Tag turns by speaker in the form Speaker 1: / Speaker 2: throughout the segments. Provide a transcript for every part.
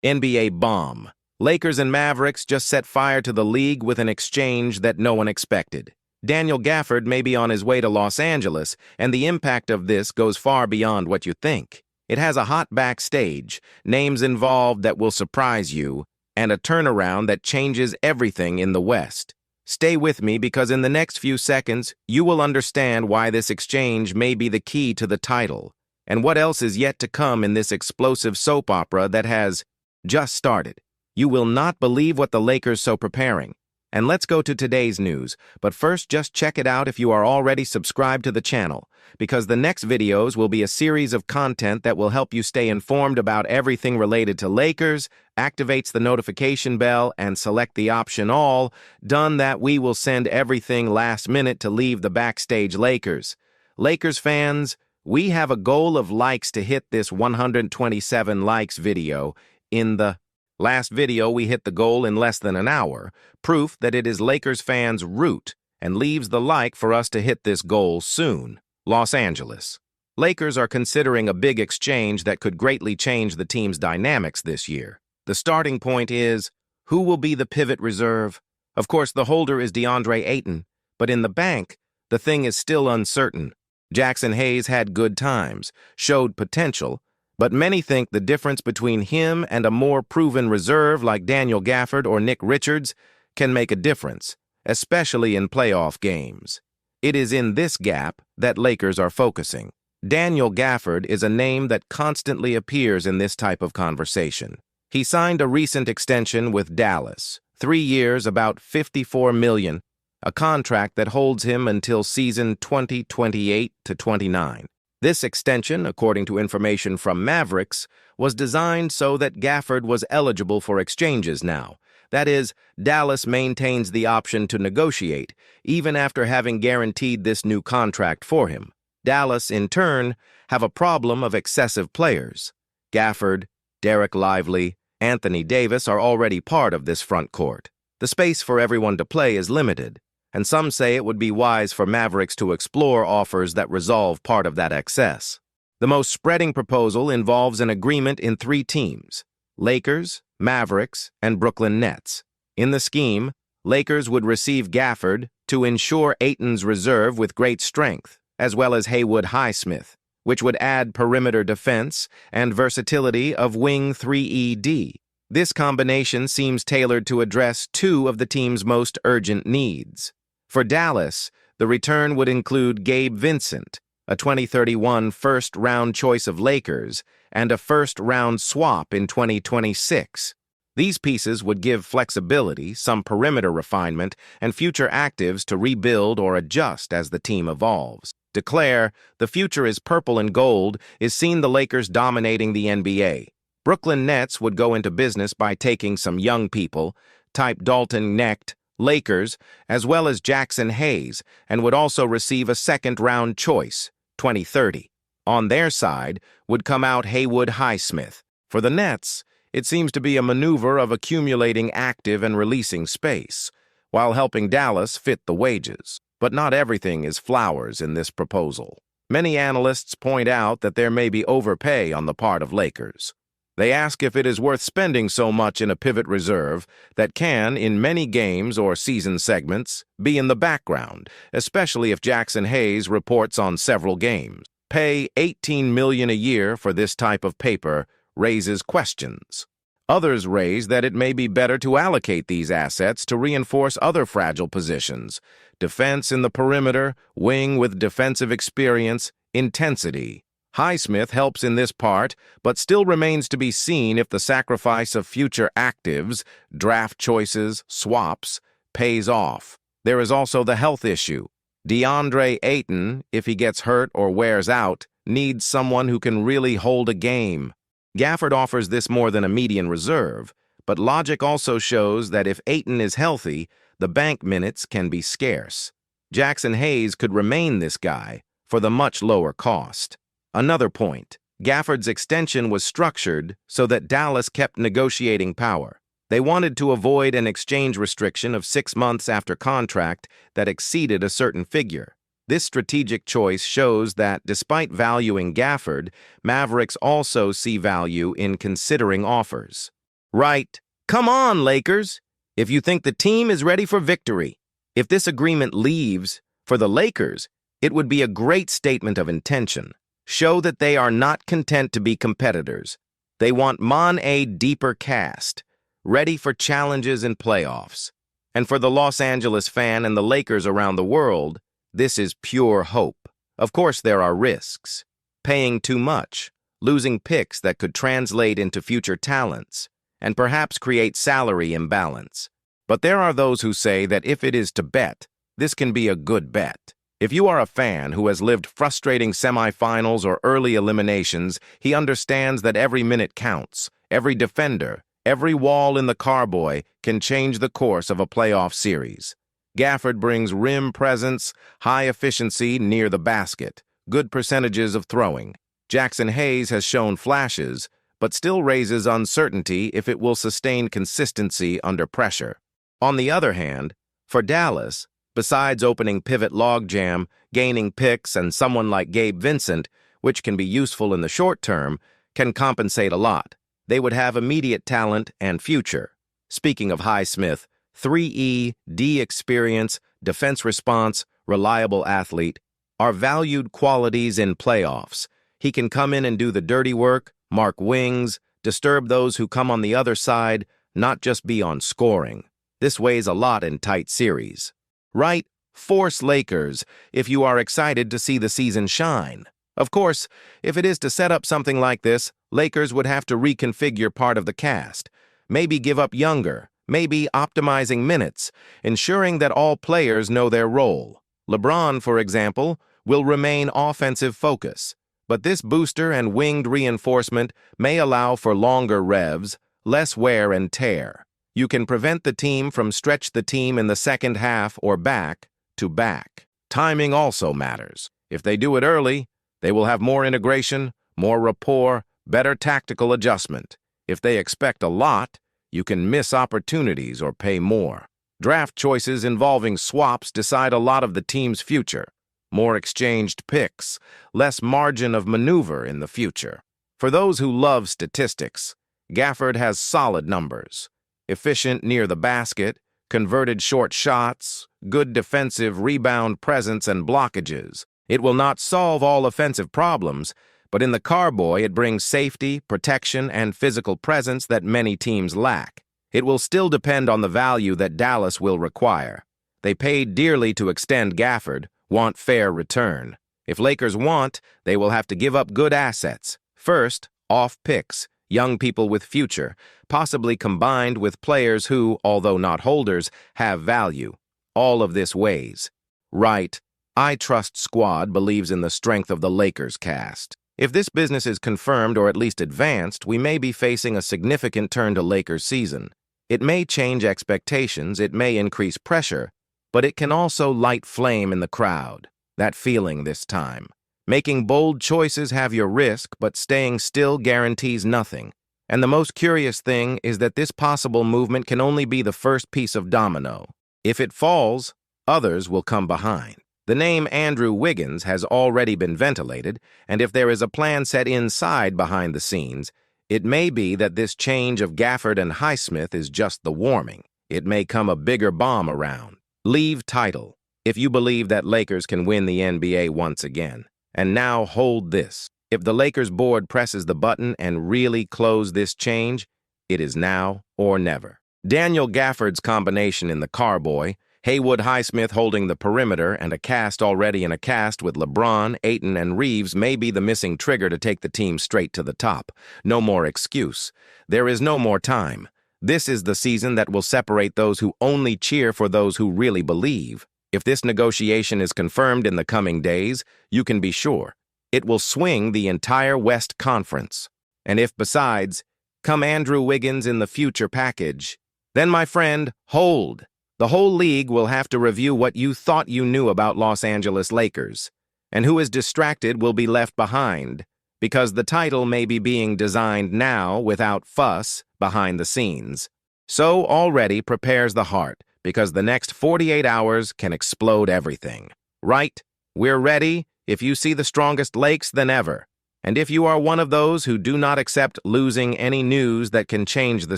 Speaker 1: NBA bomb. Lakers and Mavericks just set fire to the league with an exchange that no one expected. Daniel Gafford may be on his way to Los Angeles, and the impact of this goes far beyond what you think. It has a hot backstage, names involved that will surprise you, and a turnaround that changes everything in the West. Stay with me because in the next few seconds, you will understand why this exchange may be the key to the title, and what else is yet to come in this explosive soap opera that has just started. You will not believe what the Lakers are preparing. And let's go to today's news, but first just check it out if you are already subscribed to the channel, because the next videos will be a series of content that will help you stay informed about everything related to Lakers, activates the notification bell, and select the option all, done that we will send everything last minute to leave the backstage Lakers. Lakers fans, we have a goal of likes to hit this 127 likes video in the last video. We hit the goal in less than an hour, proof that it is Lakers fans' root, and leaves the like for us to hit this goal soon. Los Angeles. Lakers are considering a big exchange that could greatly change the team's dynamics this year. The starting point is, who will be the pivot reserve? Of course, the holder is DeAndre Ayton, but in the bank, the thing is still uncertain. Jackson Hayes had good times, showed potential, but many think the difference between him and a more proven reserve like Daniel Gafford or Nick Richards can make a difference, especially in playoff games. It is in this gap that Lakers are focusing. Daniel Gafford is a name that constantly appears in this type of conversation. He signed a recent extension with Dallas, 3 years, about $54 million, a contract that holds him until season 2028 to 29. This extension, according to information from Mavericks, was designed so that Gafford was eligible for exchanges now. That is, Dallas maintains the option to negotiate, even after having guaranteed this new contract for him. Dallas, in turn, have a problem of excessive players. Gafford, Derek Lively, Anthony Davis are already part of this front court. The space for everyone to play is limited, and some say it would be wise for Mavericks to explore offers that resolve part of that excess. The most spreading proposal involves an agreement in 3 teams: Lakers, Mavericks, and Brooklyn Nets. In the scheme, Lakers would receive Gafford to ensure Ayton's reserve with great strength, as well as Haywood Highsmith, which would add perimeter defense and versatility of wing 3ED. This combination seems tailored to address 2 of the team's most urgent needs. For Dallas, the return would include Gabe Vincent, a 2031 first-round choice of Lakers, and a first-round swap in 2026. These pieces would give flexibility, some perimeter refinement, and future actives to rebuild or adjust as the team evolves. Declare, the future is purple and gold, is seen the Lakers dominating the NBA. Brooklyn Nets would go into business by taking some young people, type Dalton Knecht, Lakers, as well as Jackson Hayes, and would also receive a second-round choice, 2030. On their side would come out Haywood Highsmith. For the Nets, it seems to be a maneuver of accumulating active and releasing space, while helping Dallas fit the wages. But not everything is flowers in this proposal. Many analysts point out that there may be overpay on the part of Lakers. They ask if it is worth spending so much in a pivot reserve that can, in many games or season segments, be in the background, especially if Jackson Hayes reports on several games. Pay $18 million a year for this type of paper raises questions. Others raise that it may be better to allocate these assets to reinforce other fragile positions: defense in the perimeter, wing with defensive experience, intensity. Highsmith helps in this part, but still remains to be seen if the sacrifice of future actives, draft choices, swaps, pays off. There is also the health issue. DeAndre Ayton, if he gets hurt or wears out, needs someone who can really hold a game. Gafford offers this more than a median reserve, but logic also shows that if Ayton is healthy, the bank minutes can be scarce. Jackson Hayes could remain this guy for the much lower cost. Another point, Gafford's extension was structured so that Dallas kept negotiating power. They wanted to avoid an exchange restriction of 6 months after contract that exceeded a certain figure. This strategic choice shows that, despite valuing Gafford, Mavericks also see value in considering offers. Right. Come on, Lakers. If you think the team is ready for victory. If this agreement leaves, for the Lakers, it would be a great statement of intention. Show that they are not content to be competitors. They want a deeper cast, ready for challenges and playoffs. And for the Los Angeles fan and the Lakers around the world, this is pure hope. Of course, there are risks. Paying too much, losing picks that could translate into future talents, and perhaps create salary imbalance. But there are those who say that if it is to bet, this can be a good bet. If you are a fan who has lived frustrating semifinals or early eliminations, he understands that every minute counts. Every defender, every wall in the carboy can change the course of a playoff series. Gafford brings rim presence, high efficiency near the basket, good percentages of throwing. Jackson Hayes has shown flashes, but still raises uncertainty if it will sustain consistency under pressure. On the other hand, for Dallas, besides opening pivot logjam, gaining picks, and someone like Gabe Vincent, which can be useful in the short term, can compensate a lot. They would have immediate talent and future. Speaking of Highsmith, 3E, D experience, defense response, reliable athlete, are valued qualities in playoffs. He can come in and do the dirty work, mark wings, disturb those who come on the other side, not just be on scoring. This weighs a lot in tight series. Right? Force Lakers if you are excited to see the season shine. Of course, if it is to set up something like this, Lakers would have to reconfigure part of the cast. Maybe give up younger, maybe optimizing minutes, ensuring that all players know their role. LeBron, for example, will remain offensive focus, but this booster and winged reinforcement may allow for longer revs, less wear and tear. You can prevent the team from stretch the team in the second half or back to back. Timing also matters. If they do it early, they will have more integration, more rapport, better tactical adjustment. If they expect a lot, you can miss opportunities or pay more. Draft choices involving swaps decide a lot of the team's future. More exchanged picks, less margin of maneuver in the future. For those who love statistics, Gafford has solid numbers. Efficient near the basket, converted short shots, good defensive rebound presence and blockages. It will not solve all offensive problems, but in the carboy it brings safety, protection, and physical presence that many teams lack. It will still depend on the value that Dallas will require. They paid dearly to extend Gafford, want fair return. If Lakers want, they will have to give up good assets. First, off picks, young people with future, possibly combined with players who, although not holders, have value. All of this weighs. Right. I Trust Squad believes in the strength of the Lakers cast. If this business is confirmed or at least advanced, we may be facing a significant turn to Lakers season. It may change expectations, it may increase pressure, but it can also light flame in the crowd. That feeling this time. Making bold choices have your risk, but staying still guarantees nothing. And the most curious thing is that this possible movement can only be the first piece of domino. If it falls, others will come behind. The name Andrew Wiggins has already been ventilated, and if there is a plan set inside behind the scenes, it may be that this change of Gafford and Highsmith is just the warming. It may come a bigger bomb around. Leave title, if you believe that Lakers can win the NBA once again. And now hold this. If the Lakers board presses the button and really close this change, it is now or never. Daniel Gafford's combination in the carboy, Haywood Highsmith holding the perimeter, and a cast already in a cast with LeBron, Ayton, and Reeves may be the missing trigger to take the team straight to the top. No more excuse. There is no more time. This is the season that will separate those who only cheer for those who really believe. If this negotiation is confirmed in the coming days, you can be sure it will swing the entire West Conference. And if besides, come Andrew Wiggins in the future package, then my friend, hold. The whole league will have to review what you thought you knew about Los Angeles Lakers, and who is distracted will be left behind, because the title may be being designed now without fuss behind the scenes. So already prepares the heart, because the next 48 hours can explode everything. Right? We're ready, if you see the strongest Lakes than ever. And if you are one of those who do not accept losing any news that can change the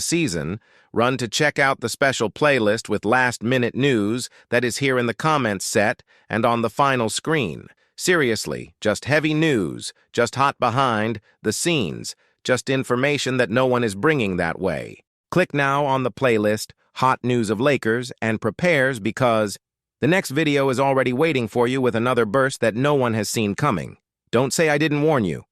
Speaker 1: season, run to check out the special playlist with last-minute news that is here in the comments set and on the final screen. Seriously, just heavy news, just hot behind the scenes, just information that no one is bringing that way. Click now on the playlist, Hot News of Lakers, and prepares because the next video is already waiting for you with another burst that no one has seen coming. Don't say I didn't warn you.